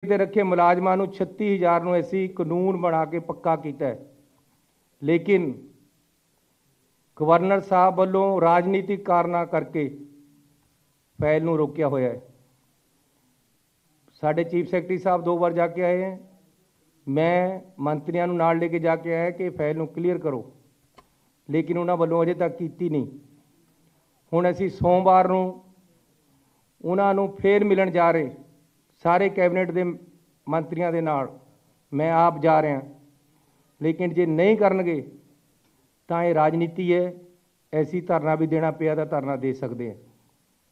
ਤੇ ਰੱਖੇ ਮੁਲਾਜ਼ਮਾਂ ਨੂੰ 36,000 ਨੂੰ ਅਸੀਂ ਕਾਨੂੰਨ ਬਣਾ ਕੇ ਪੱਕਾ ਕੀਤਾ ਹੈ, ਲੇਕਿਨ ਗਵਰਨਰ ਸਾਹਿਬ ਵੱਲੋਂ ਰਾਜਨੀਤਿਕ ਕਾਰਨਾਂ ਕਰਕੇ ਫਾਈਲ ਨੂੰ ਰੋਕਿਆ ਹੋਇਆ ਹੈ। ਸਾਡੇ ਚੀਫ ਸੈਕਟਰੀ ਸਾਹਿਬ 2 ਵਾਰ ਜਾ ਕੇ ਆਏ हैं, मैं ਮੰਤਰੀਆਂ ਨੂੰ ਨਾਲ ਲੈ ਕੇ ਜਾ ਕੇ ਆਇਆ ਕਿ ਫਾਈਲ ਨੂੰ ਕਲੀਅਰ ਕਰੋ, ਲੇਕਿਨ ਉਹਨਾਂ ਵੱਲੋਂ ਅਜੇ ਤੱਕ ਕੀਤੀ ਨਹੀਂ। ਹੁਣ ਅਸੀਂ ਸੋਮਵਾਰ ਨੂੰ ਉਹਨਾਂ ਨੂੰ ਫੇਰ ਮਿਲਣ ਜਾ ਰਹੇ, ਸਾਰੇ ਕੈਬਨਿਟ ਦੇ ਮੰਤਰੀਆਂ ਦੇ ਨਾਲ मैं आप जा रहा, लेकिन जे नहीं करनगे तो ये राजनीति है। ऐसी धरना भी देना पिया तो धरना दे सकते हैं,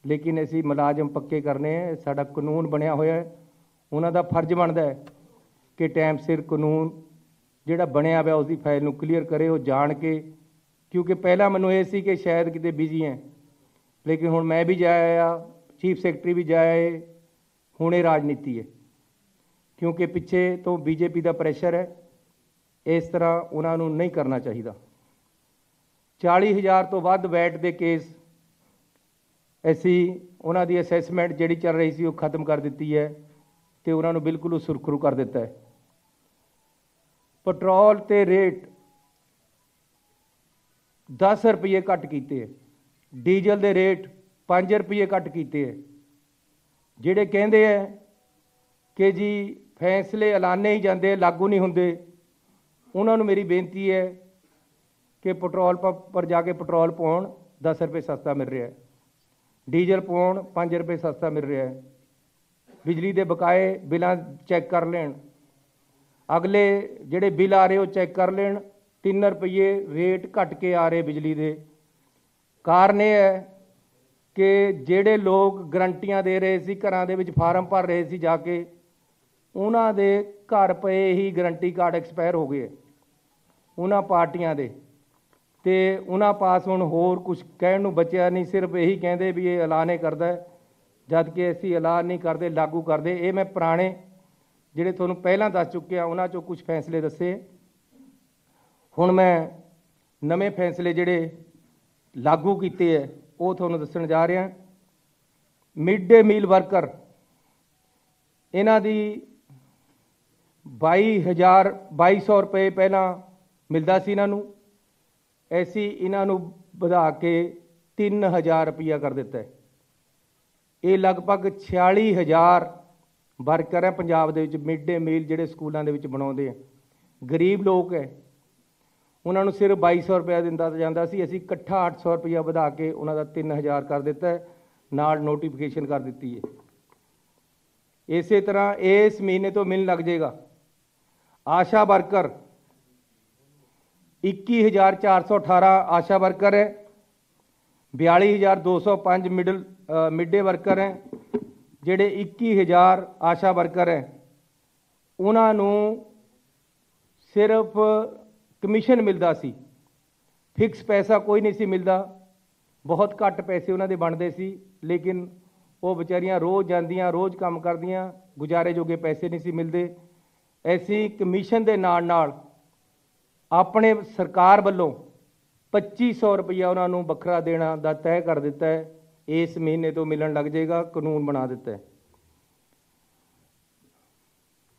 लेकिन असी मुलाजम पक्के करने हैं। साडा कानून बनया होया है, उन्हां दा फर्ज बनता है कि टाइम सिर कानून जिहड़ा बनया हुआ उसकी फाइल नूं क्लीयर करे, वो जान के, क्योंकि पहला मैनूं ये सी कि शायद किते बिजी हैं, लेकिन हुण मैं भी जाया, चीफ सैकटरी भी जाया है। हुण ये राजनीति है, क्योंकि पिछे तो बीजेपी का प्रैशर है। इस तरह उन्होंने नहीं करना चाहिए। 40,000 तो वध वैट के केस असी उन्हों की असैसमेंट जी चल रही सी वो खत्म कर दी है, तो उन्होंने बिल्कुल सुरखरू कर दिता है। पेट्रोल के रेट 10 रुपये घट किए, डीजल के रेट 5 रुपये घट किए है। जिहड़े कहते हैं कि जी फैसले ऐलाने ही जाते लागू नहीं होंगे, उन्होंने मेरी बेनती है कि पेट्रोल पंप पर जाके पेट्रोल पाउण 10 रुपये सस्ता मिल रहा है, डीजल पाउण 5 रुपये सस्ता मिल रहा है, बिजली के बकाए बिल चैक कर लें, अगले जिहड़े बिल आ रहे वो चैक कर लें। 3 रुपये रेट घट के आ रहे बिजली के। कारण यह है कि जिहड़े लोग गारंटियां दे रहे सी, घरां दे विच फार्म भर रहे सी जाके, उन्हां दे घर पे ही गारंटी कार्ड एक्सपायर हो गए उन्हां पार्टियां दे, ते उन्हां पास हुण होर कुछ कहण नूं बचिया नहीं, सिर्फ यही कहंदे भी ये ऐलान करदा है, जबकि असीं ऐलान नहीं करते, लागू करते। ये मैं पुराने जिहड़े तुहानूं पहलां दस चुके उन्हां चों कुछ फैसले दस्से। हुण मैं नवे फैसले जिहड़े लागू कीते है वो तुहानूं दस्सण जा रहा। मिड डे मील वर्कर इन्हां दी 22,200 रुपये पहला मिलता सी, इन्हों ऐसी इन्हों बढ़ा के 3,000 रुपया कर दिता है। ये लगभग 46,000 वर्कर है पंजाब दे विच मिड डे मील जिहड़े स्कूलों के बनाते हैं। गरीब लोग है, उन्होंने सिर्फ 2200 रुपया दिता जाता सी, असी इकट्ठा 800 रुपया बढ़ा के उन्होंने 3,000 कर दिता है, नाल नोटिफिकेशन कर दी है। इस तरह इस महीने तो मिलने लग जाएगा। आशा वर्कर 21,418 आशा वर्कर है, 42,205 मिड डे वर्कर हैं। जिहड़े 21,000 आशा वर्कर हैं उन्होंने सिर्फ कमीशन मिलता सी, फिक्स पैसा कोई नहीं सी मिलता, बहुत घट पैसे उन्होंने बनते सी, लेकिन वो बेचारियां रोज़ जांदियां रोज़ काम करदियां, गुजारे जोगे पैसे नहीं सी मिलते। ऐसी कमीशन के नाल अपने सरकार वालों 2,500 रुपया उन्होंने बखरा देना दा तय कर दिता है। इस महीने तो मिलन लग जाएगा, कानून बना दिता है।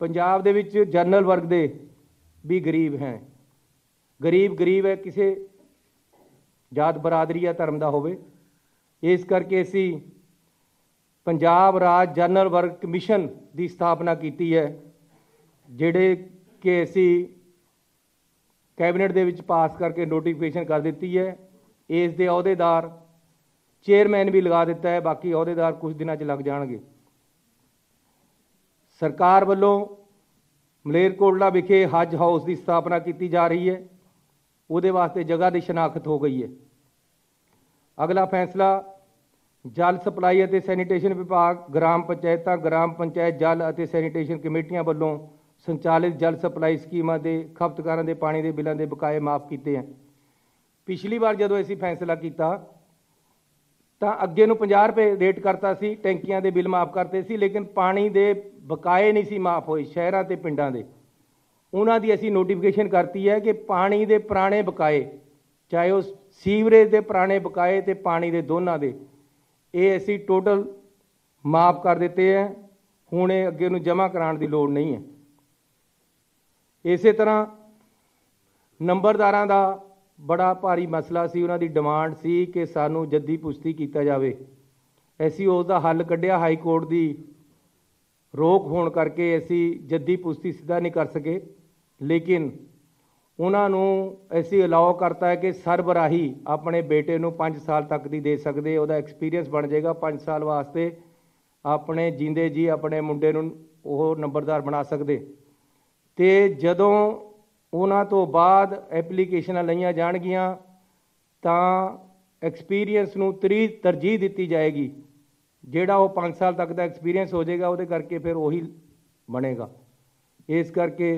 पंजाब दे विच जनरल वर्ग दे भी गरीब हैं, गरीब है, किसी जात बरादरी या धर्म का होवे। इस करके असी पंजाब राज जनरल वर्ग कमीशन की स्थापना की है, जिहड़े कि असी कैबिनेट दे विच पास करके नोटिफिकेशन कर दी है। इस दे अहुदेदार चेयरमैन भी लगा दिता है, बाकी अहुदेदार कुछ दिनों च लग जाएंगे। सरकार वालों मलेरकोटला विखे हज हाउस की स्थापना की जा रही है, उहदे वास्ते जगह की शनाख्त हो गई है। अगला फैसला जल सप्लाई और सैनीटेशन विभाग, ग्राम पंचायतां, ग्राम पंचायत जल और सैनीटेशन कमेटियां वालों संचालित जल सप्लाई स्कीमां के खपतकारां के पानी के बिलों के बकाए माफ़ किए हैं। पिछली बार जदों असीं फैसला किया तो अगे नूं 50 रुपये रेट करता सी, टैंकियां के बिल माफ़ करते सी, लेकिन पानी के बकाए नहीं सी माफ़ होए। शहरां ते पिंडां दे उन्हां दी असीं नोटिफिकेशन करती है कि पानी के पुराने बकाए, चाहे वह सीवरेज के पुराने बकाए तो पानी के दोनों के, ये असीं टोटल माफ़ कर दिते हैं। ਹੁਣ ਇਹ ਅੱਗੇ ਨੂੰ ਜਮ੍ਹਾਂ ਕਰਾਉਣ ਦੀ ਲੋੜ ਨਹੀਂ ਹੈ। ਇਸੇ ਤਰ੍ਹਾਂ ਨੰਬਰਦਾਰਾਂ ਦਾ ਬੜਾ ਭਾਰੀ ਮਸਲਾ ਸੀ, ਉਹਨਾਂ ਦੀ ਡਿਮਾਂਡ ਸੀ ਕਿ ਸਾਨੂੰ ਜੱਦੀ ਪੁਸ਼ਤੀ ਕੀਤਾ ਜਾਵੇ। ਅਸੀਂ ਉਸ ਦਾ ਹੱਲ ਕੱਢਿਆ, ਹਾਈ ਕੋਰਟ ਦੀ ਰੋਕ ਹੋਣ ਕਰਕੇ ਅਸੀਂ ਜੱਦੀ ਪੁਸ਼ਤੀ ਸਿੱਧਾ ਨਹੀਂ ਕਰ ਸਕੇ, ਲੇਕਿਨ ਉਹਨਾਂ ਨੂੰ ਅਸੀਂ ਅਲਾਓ ਕਰਤਾ ਹੈ ਕਿ ਸਰਬਰਾਹੀ ਆਪਣੇ ਬੇਟੇ ਨੂੰ 5 ਸਾਲ ਤੱਕ ਦੀ ਦੇ ਸਕਦੇ, ਉਹਦਾ ਐਕਸਪੀਰੀਅੰਸ ਬਣ ਜਾਏਗਾ 5 ਸਾਲ ਵਾਸਤੇ, ਆਪਣੇ ਜਿੰਦੇ ਜੀ ਆਪਣੇ ਮੁੰਡੇ ਨੂੰ ਉਹ ਨੰਬਰਦਾਰ ਬਣਾ ਸਕਦੇ। ਤੇ ਜਦੋਂ ਉਹਨਾਂ ਤੋਂ ਬਾਅਦ ਐਪਲੀਕੇਸ਼ਨਾਂ ਲਈਆਂ ਜਾਣਗੀਆਂ ਤਾਂ ਐਕਸਪੀਰੀਅੰਸ ਨੂੰ ਤਰਜੀਹ ਦਿੱਤੀ ਜਾਏਗੀ। ਜਿਹੜਾ ਉਹ 5 ਸਾਲ ਤੱਕ ਦਾ ਐਕਸਪੀਰੀਅੰਸ ਹੋ ਜਾਏਗਾ ਉਹਦੇ ਕਰਕੇ ਫਿਰ ਉਹੀ ਬਣੇਗਾ। ਇਸ ਕਰਕੇ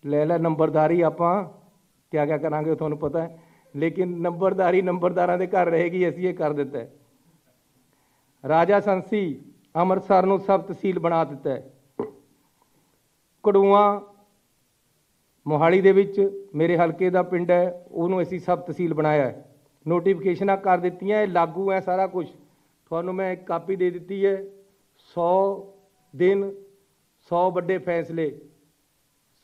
ਲੈ ਲੈ ਨੰਬਰਦਾਰੀ ਆਪਾਂ ਕਿਆ ਕਿਆ ਕਰਾਂਗੇ ਤੁਹਾਨੂੰ ਪਤਾ ਹੈ, ਲੇਕਿਨ ਨੰਬਰਦਾਰੀ ਨੰਬਰਦਾਰਾਂ ਦੇ ਘਰ ਰਹੇਗੀ, ਅਸੀਂ ਇਹ ਕਰ ਦਿੱਤਾ ਹੈ। ਰਾਜਾ ਸੰਸੀ ਅੰਮ੍ਰਿਤਸਰ ਨੂੰ ਸਬ ਤਹਿਸੀਲ ਬਣਾ ਦਿੱਤਾ ਹੈ। ਕੜੂਆ ਮੋਹਾਲੀ ਦੇ ਵਿੱਚ ਮੇਰੇ ਹਲਕੇ ਦਾ ਪਿੰਡ ਹੈ, ਉਹਨੂੰ ਅਸੀਂ ਸਬ ਤਹਿਸੀਲ ਬਣਾਇਆ ਹੈ। ਨੋਟੀਫਿਕੇਸ਼ਨਾਂ ਕਰ ਦਿੱਤੀਆਂ, ਇਹ ਲਾਗੂ ਹੈ ਸਾਰਾ ਕੁਝ। ਤੁਹਾਨੂੰ ਮੈਂ ਇੱਕ ਕਾਪੀ ਦੇ ਦਿੱਤੀ ਹੈ, 100 ਦਿਨ 100 ਵੱਡੇ ਫੈਸਲੇ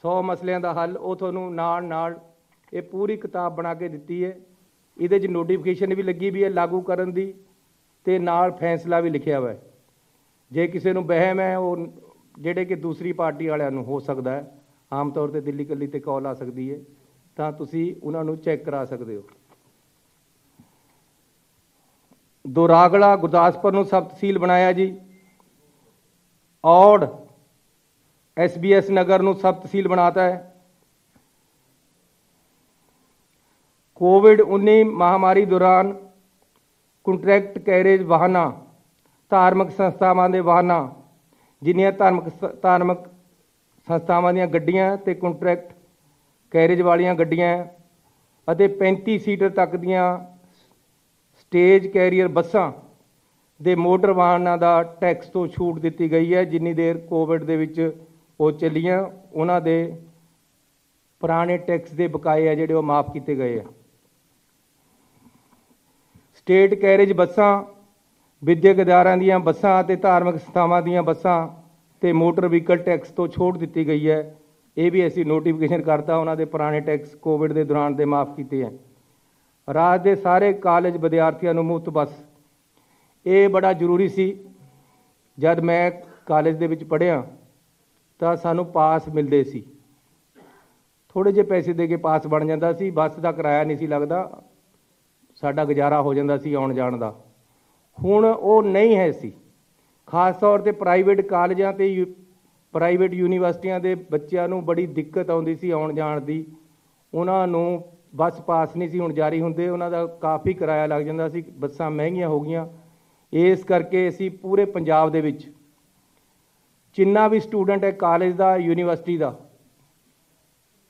100 ਮਸਲਿਆਂ ਦਾ ਹੱਲ, ਉਹ ਤੁਹਾਨੂੰ ਨਾਲ ਇਹ ਪੂਰੀ ਕਿਤਾਬ ਬਣਾ ਕੇ ਦਿੱਤੀ ਹੈ। ਇਹਦੇ 'ਚ ਨੋਟੀਫਿਕੇਸ਼ਨ ਵੀ ਲੱਗੀ ਵੀ ਹੈ ਲਾਗੂ ਕਰਨ ਦੀ, ਤੇ ਨਾਲ ਫੈਸਲਾ ਵੀ ਲਿਖਿਆ ਹੋਇਆ ਹੈ। ਜੇ ਕਿਸੇ ਨੂੰ ਵਹਿਮ ਹੈ, ਉਹ ਜਿਹੜੇ ਕਿ ਦੂਸਰੀ ਪਾਰਟੀ ਵਾਲਿਆਂ ਨੂੰ ਹੋ ਸਕਦਾ ਹੈ, ਆਮ ਤੌਰ 'ਤੇ ਦਿੱਲੀ ਕੱਲੀ 'ਤੇ ਕਾਲ ਆ ਸਕਦੀ ਹੈ, ਤਾਂ ਤੁਸੀਂ ਉਹਨਾਂ ਨੂੰ ਚੈੱਕ ਕਰਾ ਸਕਦੇ ਹੋ। ਦੋਰਾਗੜਾ ਗੁਰਦਾਸਪੁਰ ਨੂੰ ਸਬ ਤਹਿਸੀਲ ਬਣਾਇਆ ਜੀ। ਔੜ SBS ਨਗਰ ਨੂੰ ਸਬ ਤਹਿਸੀਲ ਬਣਾਤਾ ਹੈ। कोविड-19 महामारी दौरान ਕੰਟਰੈਕਟ ਕੈਰੇਜ ਵਾਹਨਾਂ, ਧਾਰਮਿਕ ਸੰਸਥਾਵਾਂ ਦੇ ਵਾਹਨਾਂ, ਜਿੰਨੀਆਂ ਧਾਰਮਿਕ ਸੰਸਥਾਵਾਂ ਦੀਆਂ ਗੱਡੀਆਂ ਤੇ ਕੰਟਰੈਕਟ ਕੈਰੇਜ ਵਾਲੀਆਂ ਗੱਡੀਆਂ ਅਤੇ 35 ਸੀਟਰ ਤੱਕ ਦੀਆਂ ਸਟੇਜ ਕੈਰੀਅਰ ਬੱਸਾਂ ਦੇ ਮੋਟਰ ਵਾਹਨਾਂ ਦਾ ਟੈਕਸ ਤੋਂ ਛੂਟ ਦਿੱਤੀ ਗਈ ਹੈ। ਜਿੰਨੀ ਦੇਰ ਕੋਵਿਡ ਦੇ ਵਿੱਚ ਉਹ ਚੱਲੀਆਂ, ਉਹਨਾਂ ਦੇ ਪੁਰਾਣੇ ਟੈਕਸ ਦੇ ਬਕਾਏ ਆ ਜਿਹੜੇ ਉਹ ਮਾਫ ਕੀਤੇ ਗਏ ਆ। ਸਟੇਟ ਕੈਰੇਜ ਬੱਸਾਂ, ਵਿਦਿਅਕ ਅਦਾਰਿਆਂ ਦੀਆਂ ਬੱਸਾਂ ਅਤੇ ਧਾਰਮਿਕ ਸੰਸਥਾਵਾਂ ਦੀਆਂ ਬੱਸਾਂ ਤੇ ਮੋਟਰ ਵਹੀਕਲ ਟੈਕਸ ਤੋਂ ਛੋਟ ਦਿੱਤੀ ਗਈ ਹੈ। ਇਹ ਵੀ ਅਸੀਂ ਨੋਟੀਫਿਕੇਸ਼ਨ ਕਰਤਾ, ਉਹਨਾਂ ਦੇ ਪੁਰਾਣੇ ਟੈਕਸ ਕੋਵਿਡ ਦੇ ਦੌਰਾਨ ਦੇ ਮਾਫ ਕੀਤੇ ਹੈ। ਰਾਜ ਦੇ ਸਾਰੇ ਕਾਲਜ ਵਿਦਿਆਰਥੀਆਂ ਨੂੰ ਮੁਫਤ ਬੱਸ, ਇਹ ਬੜਾ ਜ਼ਰੂਰੀ ਸੀ। ਜਦ ਮੈਂ ਕਾਲਜ ਦੇ ਵਿੱਚ ਪੜ੍ਹਿਆ ਤਾਂ ਸਾਨੂੰ ਪਾਸ ਮਿਲਦੇ ਸੀ, ਥੋੜ੍ਹੇ ਜਿਹੇ ਪੈਸੇ ਦੇ ਕੇ ਪਾਸ ਬਣ ਜਾਂਦਾ ਸੀ, ਬੱਸ ਦਾ ਕਿਰਾਇਆ ਨਹੀਂ ਸੀ ਲੱਗਦਾ, ਸਾਡਾ ਗੁਜ਼ਾਰਾ ਹੋ ਜਾਂਦਾ ਸੀ ਆਉਣ ਜਾਣ ਦਾ। ਹੁਣ ਉਹ ਨਹੀਂ ਹੈ ਸੀ। ਖਾਸ ਤੌਰ 'ਤੇ ਪ੍ਰਾਈਵੇਟ ਕਾਲਜਾਂ ਤੇ ਪ੍ਰਾਈਵੇਟ ਯੂਨੀਵਰਸਿਟੀਆਂ ਦੇ ਬੱਚਿਆਂ ਨੂੰ ਬੜੀ ਦਿੱਕਤ ਆਉਂਦੀ ਸੀ ਆਉਣ ਜਾਣ ਦੀ। ਉਹਨਾਂ ਨੂੰ ਬੱਸ ਪਾਸ ਨਹੀਂ ਸੀ ਹੁਣ ਜਾਰੀ ਹੁੰਦੇ, ਉਹਨਾਂ ਦਾ ਕਾਫੀ ਕਿਰਾਇਆ ਲੱਗ ਜਾਂਦਾ ਸੀ, ਬੱਸਾਂ ਮਹਿੰਗੀਆਂ ਹੋ ਗਈਆਂ। ਇਸ ਕਰਕੇ ਅਸੀਂ ਪੂਰੇ ਪੰਜਾਬ ਦੇ ਵਿੱਚ ਜਿੰਨਾ ਵੀ ਸਟੂਡੈਂਟ ਹੈ ਕਾਲਜ ਦਾ, ਯੂਨੀਵਰਸਿਟੀ ਦਾ,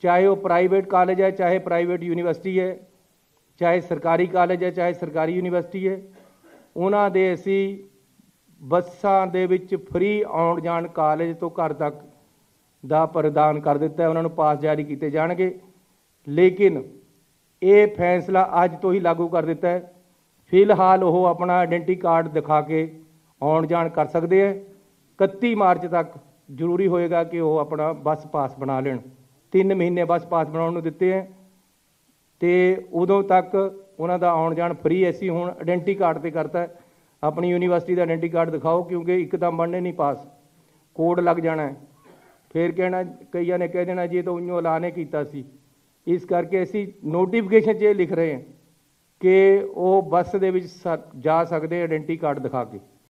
ਚਾਹੇ ਉਹ ਪ੍ਰਾਈਵੇਟ ਕਾਲਜ ਹੈ, ਚਾਹੇ ਪ੍ਰਾਈਵੇਟ ਯੂਨੀਵਰਸਿਟੀ ਹੈ, ਚਾਹੇ ਸਰਕਾਰੀ ਕਾਲਜ ਹੈ, ਚਾਹੇ ਸਰਕਾਰੀ ਯੂਨੀਵਰਸਿਟੀ ਹੈ, ਉਹਨਾਂ ਦੇ ਅਸੀਂ ਬੱਸਾਂ ਦੇ ਵਿੱਚ ਫ੍ਰੀ ਆਉਣ ਜਾਣ ਕਾਲਜ ਤੋਂ ਘਰ ਤੱਕ ਦਾ ਪ੍ਰਦਾਨ ਕਰ ਦਿੱਤਾ ਹੈ। ਉਹਨਾਂ ਨੂੰ ਪਾਸ ਜਾਰੀ ਕੀਤੇ ਜਾਣਗੇ, ਲੇਕਿਨ ਇਹ ਫੈਸਲਾ ਅੱਜ ਤੋਂ ਹੀ ਲਾਗੂ ਕਰ ਦਿੱਤਾ ਹੈ। ਫਿਲਹਾਲ ਉਹ ਆਪਣਾ ਆਇਡੈਂਟੀ ਕਾਰਡ ਦਿਖਾ ਕੇ ਆਉਣ ਜਾਣ ਕਰ ਸਕਦੇ ਹੈ। 31 ਮਾਰਚ ਤੱਕ ਜ਼ਰੂਰੀ ਹੋਏਗਾ ਕਿ ਉਹ ਆਪਣਾ ਬੱਸ ਪਾਸ ਬਣਾ ਲੈਣ। 3 ਮਹੀਨੇ ਬੱਸ ਪਾਸ ਬਣਾਉਣ ਨੂੰ ਦਿੱਤੇ ਹੈ ਤੇ ਉਦੋਂ ਤੱਕ ਉਹਨਾਂ ਦਾ ਆਉਣ ਜਾਣ ਫ੍ਰੀ। ਅਸੀਂ ਹੁਣ ਆਇਡੈਂਟੀ ਕਾਰਡ 'ਤੇ ਕਰਤਾ ਹੈ, ਆਪਣੀ ਯੂਨੀਵਰਸਿਟੀ ਦਾ ਆਇਡੈਂਟੀ ਕਾਰਡ ਦਿਖਾਓ, ਕਿਉਂਕਿ ਇੱਕਦਮ ਬਣਨੇ ਨਹੀਂ ਪਾਸ, ਕੋਡ ਲੱਗ ਜਾਣਾ ਹੈ। ਫਿਰ ਕਹਿਣਾ, ਕਈਆਂ ਨੇ ਕਹਿ ਦੇਣਾ ਜੀ ਇਹ ਤਾਂ ਉਈਓ ਐਲਾਨ ਨੇ ਕੀਤਾ ਸੀ। ਇਸ ਕਰਕੇ ਅਸੀਂ ਨੋਟੀਫਿਕੇਸ਼ਨ 'ਚ ਇਹ ਲਿਖ ਰਹੇ ਹਾਂ ਕਿ ਉਹ ਬੱਸ ਦੇ ਵਿੱਚ ਜਾ ਸਕਦੇ ਆਇਡੈਂਟੀ ਕਾਰਡ ਦਿਖਾ ਕੇ।